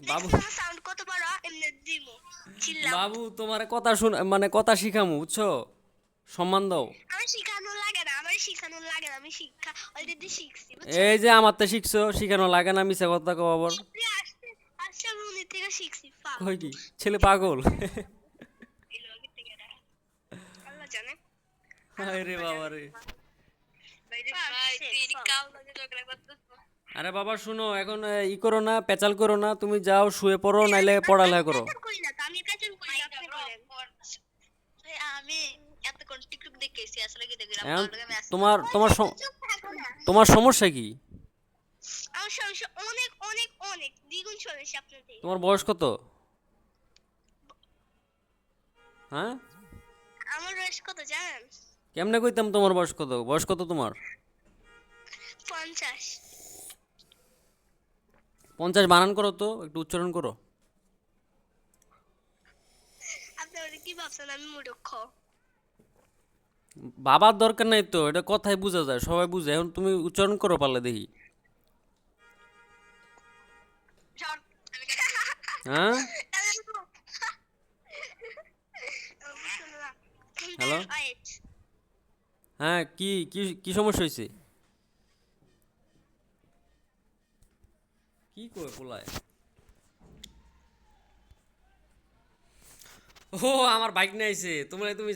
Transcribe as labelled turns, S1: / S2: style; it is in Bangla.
S1: বাবু
S2: সাউন্ড কত বড় এমনি দিমু চিল্লাম।
S1: বাবু তোমার কথা শুন মানে কথা শিখামু বুঝছো, সম্মান দাও।
S2: আমার শিখানো লাগে না, আমার শিখানো লাগে না, আমি শিক্ষা অলরেডি শিখছি বুঝছেন।
S1: এই যে আমার তো শিখছো, শিখানো লাগে না, মিছা কথা কও আবার।
S2: আপনি আসতে আসতে আমি উনি থেকে শিখছি
S1: কই
S2: ফালতু।
S1: কি ছেলে পাগল?
S2: এই লোকের থেকে এটা আল্লাহ জানে।
S1: হায় রে বাবা রে।
S2: ভাই তুই কাউ লাগে ঝগড়া করতেছ।
S1: আরে বাবা শুনো, এখন ই করো না, পেঁচাল করো না, তুমি যাও শুয়ে পড়ো, নাইলে পড়ালেখা করো।
S2: পেছন করি না তো, আমি পেছন করি না, আপনি করেন। ভাই আমি এতক্ষণ টিকটক দেখেছি, আসলে কি দেখলাম
S1: এখন
S2: কাউকে মেসেজ
S1: তোমার তোমার
S2: চুপ থাকো না।
S1: তোমার সমস্যা কি?
S2: আমার সমস্যা অনেক অনেক অনেক দ্বিগুণ সমস্যা আপনার থেকে।
S1: তোমার বয়স কত? হ্যাঁ,
S2: আমার বয়স কত জানেন?
S1: কেমনে কইতাম তোমার বয়স কত? বয়স কত তোমার?
S2: 50।
S1: 50 বানান করো তো, একটু উচ্চারণ করো।
S2: আপনি ওটা কি ভাবছেন আমি মূর্খ?
S1: বাবার দরকার নাই তো, এটা কথাই বোঝা যায়, সবাই বুঝে। এখন তুমি উচ্চারণ করো পারলে দেখি। হ্যাঁ, হ্যালো, হ্যাঁ, কি কি কি সমস্যা হয়েছে? কি কয় পোলায়? ও আমার বাইক নিয়ে আইছে, তোমরা তুমি